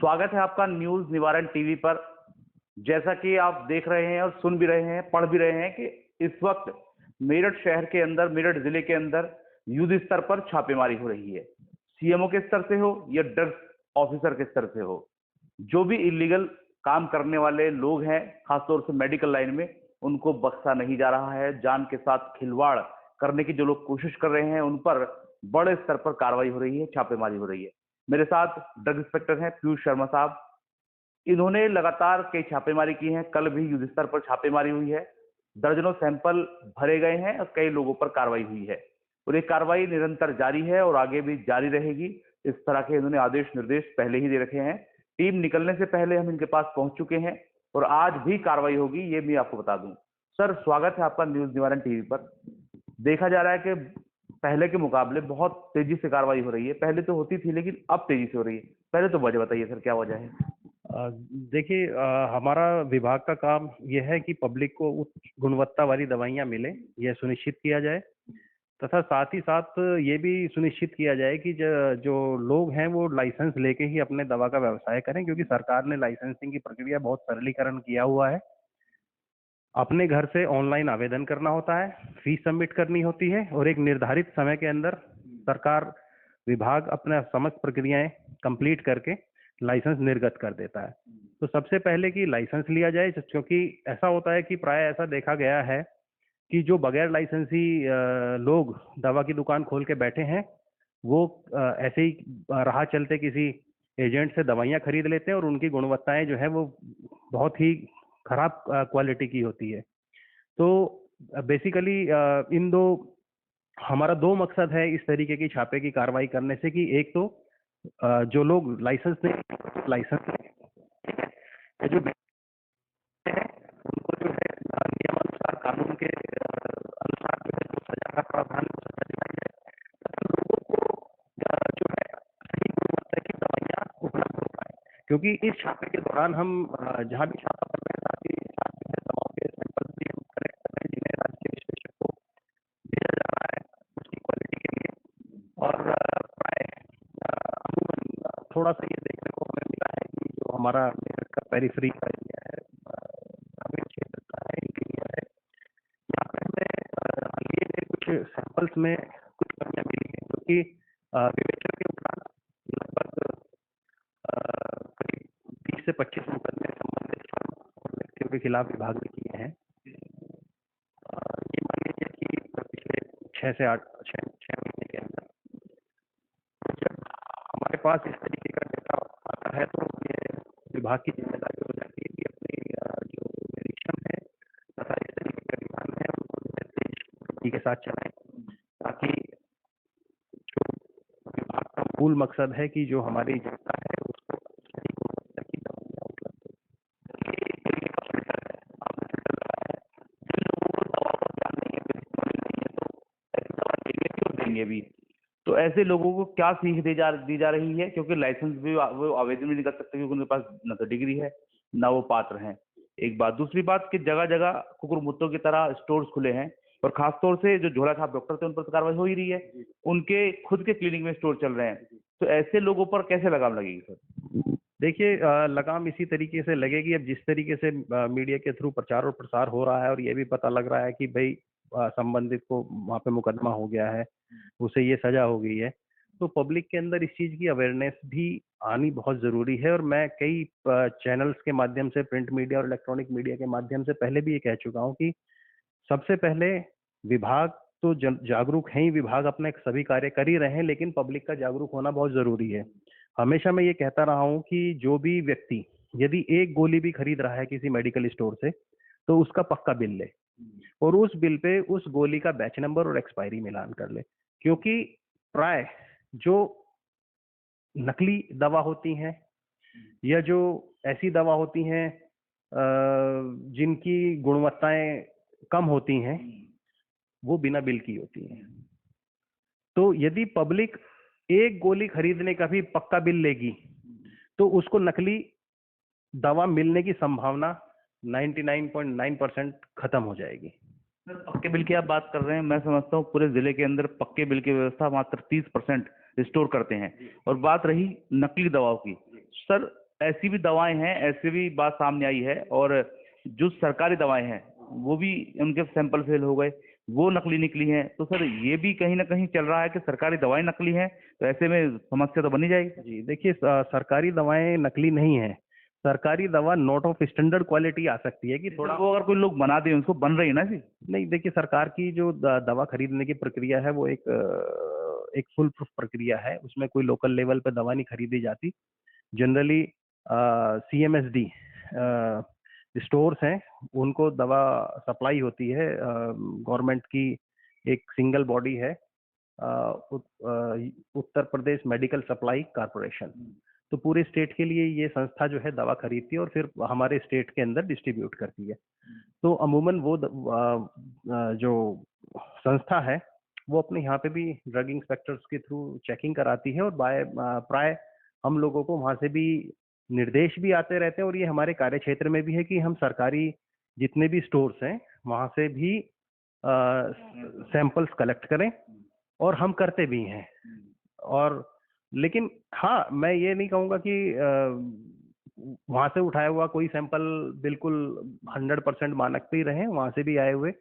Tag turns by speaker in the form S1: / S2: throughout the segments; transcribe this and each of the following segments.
S1: स्वागत है आपका न्यूज निवारण टीवी पर। जैसा कि आप देख रहे हैं और सुन भी रहे हैं, पढ़ भी रहे हैं कि इस वक्त मेरठ शहर के अंदर, मेरठ जिले के अंदर युद्ध स्तर पर छापेमारी हो रही है। सीएमओ के स्तर से हो या ड्रग्स ऑफिसर के स्तर से हो, जो भी इलीगल काम करने वाले लोग हैं, खासतौर से मेडिकल लाइन में, उनको बख्शा नहीं जा रहा है। जान के साथ खिलवाड़ करने की जो लोग कोशिश कर रहे हैं, उन पर बड़े स्तर पर कार्रवाई हो रही है, छापेमारी हो रही है। मेरे साथ ड्रग इंस्पेक्टर हैं पीयूष शर्मा साहब। इन्होंने लगातार कई छापेमारी की है। कल भी युद्ध स्तर पर छापेमारी हुई है, दर्जनों सैंपल भरे गए हैं और कई लोगों पर कार्रवाई हुई है और ये कार्रवाई निरंतर जारी है और आगे भी जारी रहेगी। इस तरह के इन्होंने आदेश निर्देश पहले ही दे रखे हैं। टीम निकलने से पहले हम इनके पास पहुंच चुके हैं और आज भी कार्रवाई होगी, ये भी आपको बता दूं। सर, स्वागत है आपका न्यूज निवारण टीवी पर। देखा जा रहा है कि पहले के मुकाबले बहुत तेजी से कार्रवाई हो रही है। पहले तो होती थी लेकिन अब तेजी से हो रही है। पहले तो वजह बताइए सर, क्या वजह है?
S2: देखिए, हमारा विभाग का काम यह है कि पब्लिक को उच्च गुणवत्ता वाली दवाइयाँ मिले, यह सुनिश्चित किया जाए, तथा साथ ही साथ ये भी सुनिश्चित किया जाए कि जो लोग हैं वो लाइसेंस लेके ही अपने दवा का व्यवसाय करें, क्योंकि सरकार ने लाइसेंसिंग की प्रक्रिया बहुत सरलीकरण किया हुआ है। अपने घर से ऑनलाइन आवेदन करना होता है, फीस सबमिट करनी होती है और एक निर्धारित समय के अंदर सरकार विभाग अपना समस्त प्रक्रियाएं कंप्लीट करके लाइसेंस निर्गत कर देता है। तो सबसे पहले कि लाइसेंस लिया जाए, क्योंकि ऐसा होता है कि प्राय ऐसा देखा गया है कि जो बगैर लाइसेंसी लोग दवा की दुकान खोल के बैठे हैं, वो ऐसे ही राह चलते किसी एजेंट से दवाइयाँ खरीद लेते हैं और उनकी गुणवत्ताएं जो है वो बहुत ही खराब क्वालिटी की होती है। तो बेसिकली हमारा दो मकसद है इस तरीके की छापे की कार्रवाई करने से कि एक तो जो लोग लाइसेंस जो है उनको जो है नियमानुसार कानून के अनुसार जो है जो सजा का प्रावधान है वो सजा दिलाई जाए, तथा लोगों को जो है सही गुणवत्ता की दवाइयाँ उपलब्ध हो पाए। क्योंकि इस छापे के दौरान हम जहाँ भी छापा कर रहे हैं, साथ ही साथ जो है दवाओं के सैंपल भी हम कलेक्ट कर रहे हैं जिन्हें राज्य के विशेषज्ञ को भेजा जा रहा है उसकी क्वालिटी के लिए। और प्राय थोड़ा सा ये देखने को हमें मिला है कि जो हमारा मेरठ का पेरिफेरी का एरिया है, ग्रामीण क्षेत्र का है, इंटीरियर है, यहाँ पे हमें लिए गए कुछ सैंपल्स में कुछ कमियां मिली हैं, क्योंकि विवेचन के उपरांत लगभग करीब 30 से 25 मुकदमे संबंधित फर्म और व्यक्तियों के खिलाफ विभाग ने किए हैं। ये मान लीजिए कि पिछले 6 से 8 6 महीने के अंदर जब हमारे पास इस तरीके का डेटा आता है तो ये विभाग की जिम्मेदारी हो जाती है कि अपने जो निरीक्षण है तथा इस तरीके के अभियान है उनको तेज गति के साथ चलाएं, ताकि जो विभाग का मूल मकसद है कि जो हमारी जनता है उसको सही गुणवत्ता की दवाइयाँ उपलब्ध हो। ये हॉस्पिटल है, आपने फिल्टर लगाया है, जिन लोगों को दवा पर ध्यान नहीं है, नॉलेज नहीं है, तो ऐसी दवा देंगे भी और
S1: देंगे भी। तो ऐसे लोगों को क्या सीख दी जा रही है? क्योंकि लाइसेंस भी वो आवेदन भी नहीं कर सकते, क्योंकि उनके पास ना तो डिग्री है ना वो पात्र हैं। एक बात, दूसरी बात कि जगह जगह कुकुर मुत्तों की तरह स्टोर्स खुले हैं और खासतौर से जो झोला छाप डॉक्टर थे उन पर तो कार्रवाई हो ही रही है, उनके खुद के क्लिनिक में स्टोर चल रहे हैं। तो ऐसे लोगों पर कैसे लगाम लगेगी सर?
S2: देखिए, लगाम इसी तरीके से लगेगी। अब जिस तरीके से मीडिया के थ्रू प्रचार और प्रसार हो रहा है और ये भी पता लग रहा है कि भाई संबंधित को वहाँ पे मुकदमा हो गया है, उसे ये सजा हो गई है, तो पब्लिक के अंदर इस चीज की अवेयरनेस भी आनी बहुत जरूरी है। और मैं कई चैनल्स के माध्यम से, प्रिंट मीडिया और इलेक्ट्रॉनिक मीडिया के माध्यम से पहले भी ये कह चुका हूँ कि सबसे पहले विभाग तो जागरूक है ही, विभाग अपने सभी कार्य कर ही रहे हैं, लेकिन पब्लिक का जागरूक होना बहुत जरूरी है। हमेशा मैं ये कहता रहा हूँ कि जो भी व्यक्ति यदि एक गोली भी खरीद रहा है किसी मेडिकल स्टोर से, तो उसका पक्का बिल ले और उस बिल पे उस गोली का बैच नंबर और एक्सपायरी मिलान कर ले, क्योंकि प्राय जो नकली दवा होती हैं या जो ऐसी दवा होती हैं जिनकी गुणवत्ताएं कम होती हैं, वो बिना बिल की होती हैं। तो यदि पब्लिक एक गोली खरीदने का भी पक्का बिल लेगी तो उसको नकली दवा मिलने की संभावना 99.9% खत्म हो जाएगी।
S1: सर, पक्के बिल की आप बात कर रहे हैं, मैं समझता हूँ पूरे जिले के अंदर पक्के बिल की व्यवस्था मात्र 30% स्टोर करते हैं। और बात रही नकली दवाओं की, सर ऐसी भी दवाएं हैं, ऐसी भी बात सामने आई है, और जो सरकारी दवाएं हैं वो भी उनके सैंपल फेल हो गए, वो नकली निकली हैं। तो सर ये भी कहीं ना कहीं चल रहा है कि सरकारी दवाएं नकली हैं, तो ऐसे में समस्या तो बनी जाएगी।
S2: जी देखिए, सरकारी दवाएं नकली नहीं है। सरकारी दवा नॉट ऑफ स्टैंडर्ड क्वालिटी आ सकती है कि
S1: थोड़ा वो अगर कोई लोग बना दें, उसको बन रही है ना जी।
S2: नहीं, देखिए सरकार की जो दवा खरीदने की प्रक्रिया है वो एक फुल प्रूफ प्रक्रिया है। उसमें कोई लोकल लेवल पे दवा नहीं खरीदी जाती। जनरली CMSD स्टोर्स हैं, उनको दवा सप्लाई होती है। गवर्नमेंट की एक सिंगल बॉडी है, Uttar Pradesh medical supply corporation. तो पूरे स्टेट के लिए ये संस्था जो है दवा खरीदती है और फिर हमारे स्टेट के अंदर डिस्ट्रीब्यूट करती है। तो अमूमन वो जो संस्था है वो अपने यहाँ पे भी ड्रग इंस्पेक्टर्स के थ्रू चेकिंग कराती है, और प्राय हम लोगों को वहाँ से भी निर्देश भी आते रहते हैं। और ये हमारे कार्य क्षेत्र में भी है कि हम सरकारी जितने भी स्टोर्स हैं वहाँ से भी सैंपल्स कलेक्ट करें, और हम करते भी हैं। और लेकिन हाँ, मैं ये नहीं कहूँगा कि वहाँ से उठाया हुआ कोई सैंपल बिल्कुल 100% मानक पे ही रहे। वहाँ से भी आए हुए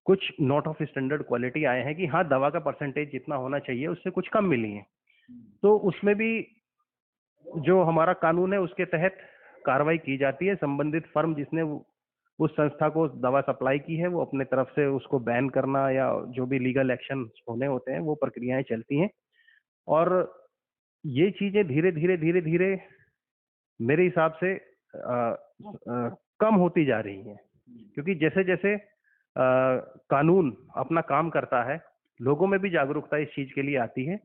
S2: कुछ नॉट ऑफ स्टैंडर्ड क्वालिटी आए हैं कि हाँ, दवा का परसेंटेज जितना होना चाहिए उससे कुछ कम मिली है। तो उसमें भी जो हमारा कानून है उसके तहत कार्रवाई की जाती है। संबंधित फर्म जिसने उस संस्था को दवा सप्लाई की है वो अपने तरफ से उसको बैन करना या जो भी लीगल एक्शन होने होते हैं वो प्रक्रियाएं चलती हैं। और ये चीजें धीरे धीरे मेरे हिसाब से कम होती जा रही हैं, क्योंकि जैसे जैसे कानून अपना काम करता है लोगों में भी जागरूकता इस चीज के लिए आती है।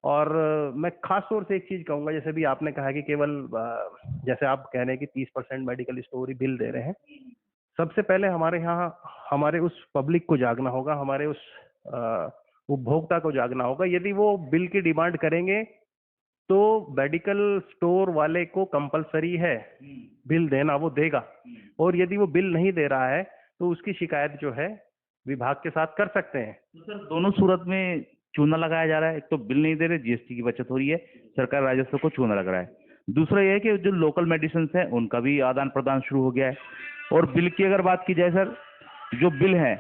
S2: और मैं खास तौर से एक चीज कहूंगा, जैसे भी आपने कहा कि केवल जैसे आप कह रहे हैं कि 30% मेडिकल स्टोर ही बिल दे रहे हैं। सबसे पहले हमारे यहाँ हमारे उस पब्लिक को जागना होगा, हमारे उस उपभोक्ता को जागना होगा। यदि वो बिल की डिमांड करेंगे तो मेडिकल स्टोर वाले को कंपलसरी है बिल देना, वो देगा। और यदि वो बिल नहीं दे रहा है तो उसकी शिकायत जो है विभाग के साथ कर सकते हैं।
S1: तो सर दोनों सूरत में चूना लगाया जा रहा है। एक तो बिल नहीं दे रहे, GST की बचत हो रही है, सरकार राजस्व को चूना लग रहा है। दूसरा यह है कि जो लोकल मेडिसिन हैं उनका भी आदान प्रदान शुरू हो गया है। और बिल की अगर बात की जाए सर, जो बिल है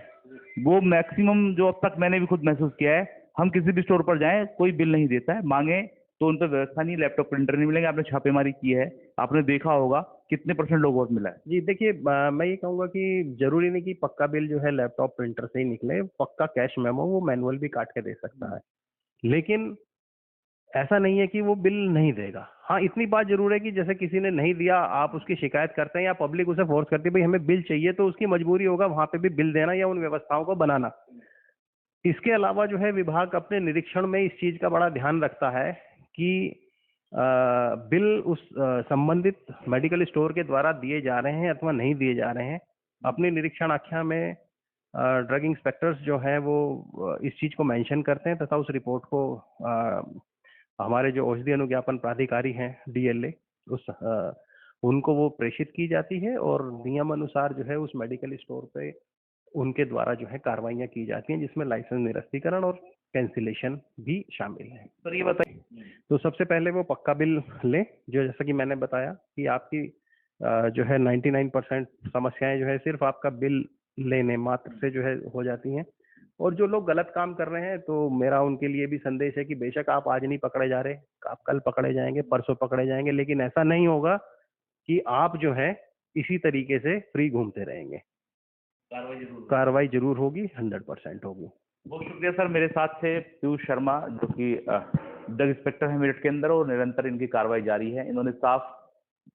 S1: वो मैक्सिमम जो अब तक मैंने भी खुद महसूस किया है, हम किसी भी स्टोर पर जाएं कोई बिल नहीं देता है, मांगे तो उन पर व्यवस्था नहीं, लैपटॉप प्रिंटर नहीं मिलेंगे। आपने छापेमारी की है, आपने देखा होगा कितने % लोगों को मिला है।
S2: जी देखिए, मैं ये कहूँगा कि जरूरी नहीं कि पक्का बिल जो है लैपटॉप प्रिंटर से ही निकले। पक्का कैश मेमो वो मैनुअल भी काट के दे सकता है, लेकिन ऐसा नहीं है कि वो बिल नहीं देगा। हाँ, इतनी बात जरूर है कि जैसे किसी ने नहीं दिया, आप उसकी शिकायत करते हैं या पब्लिक उसे फोर्स करती है भाई हमें बिल चाहिए, तो उसकी मजबूरी होगा वहां पे भी बिल देना या उन व्यवस्थाओं को बनाना। इसके अलावा जो है विभाग अपने निरीक्षण में इस चीज का बड़ा ध्यान रखता है कि बिल उस संबंधित मेडिकल स्टोर के द्वारा दिए जा रहे हैं अथवा नहीं दिए जा रहे हैं। अपने निरीक्षण आख्या में ड्रग इंस्पेक्टर्स जो हैं वो इस चीज को मेंशन करते हैं तथा उस रिपोर्ट को हमारे जो औषधि अनुज्ञापन प्राधिकारी हैं DLA उनको वो प्रेषित की जाती है, और नियम अनुसार जो है उस मेडिकल स्टोर पे उनके द्वारा जो है कार्रवाइयाँ की जाती हैं, जिसमें लाइसेंस निरस्तीकरण और कैंसिलेशन भी शामिल है।
S1: सर ये बताइए,
S2: तो सबसे पहले वो पक्का बिल लें, जो जैसा कि मैंने बताया कि आपकी जो है 99% समस्याएं जो है सिर्फ आपका बिल लेने मात्र से जो है हो जाती हैं। और जो लोग गलत काम कर रहे हैं तो मेरा उनके लिए भी संदेश है कि बेशक आप आज नहीं पकड़े जा रहे, आप कल पकड़े जाएंगे, परसों पकड़े जाएंगे, लेकिन ऐसा नहीं होगा कि आप जो है इसी तरीके से फ्री घूमते रहेंगे। कार्रवाई जरूर होगी, 100% होगी।
S1: बहुत शुक्रिया सर। मेरे साथ थे पीयूष शर्मा जो कि ड्रग इंस्पेक्टर है मेरठ के अंदर, और निरंतर इनकी कार्रवाई जारी है। इन्होंने साफ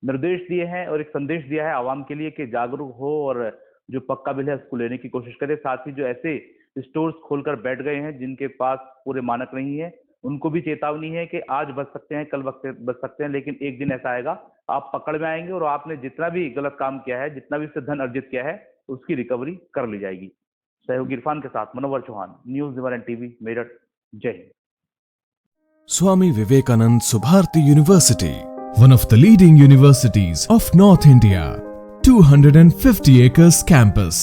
S1: निर्देश दिए हैं और एक संदेश दिया है आवाम के लिए कि जागरूक हो और जो पक्का बिल है उसको लेने की कोशिश करें। साथ ही जो ऐसे स्टोर्स खोलकर बैठ गए हैं जिनके पास पूरे मानक नहीं है, उनको भी चेतावनी है कि आज बच सकते हैं, कल बच सकते हैं, लेकिन एक दिन ऐसा आएगा आप पकड़ में आएंगे और आपने जितना भी गलत काम किया है, जितना भी उससे धन अर्जित किया है, उसकी रिकवरी कर ली जाएगी। सहयोगी इरफान के साथ मनोवर चौहान, न्यूज़ निवारण टीवी, मेरठ। जय Hind.
S3: Swami Vivekanand Subharti University, one of the leading universities of North India. 250 acres campus,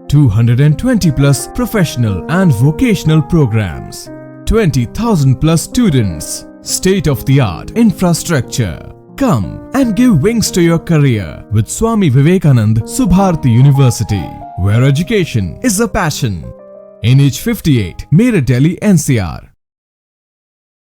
S3: 220 plus professional and vocational programs, 20,000 plus students, state of the art infrastructure, Come and give wings to your career with Swami Vivekanand Subharti University, where education is a passion. NH58, Meerut, Delhi, NCR.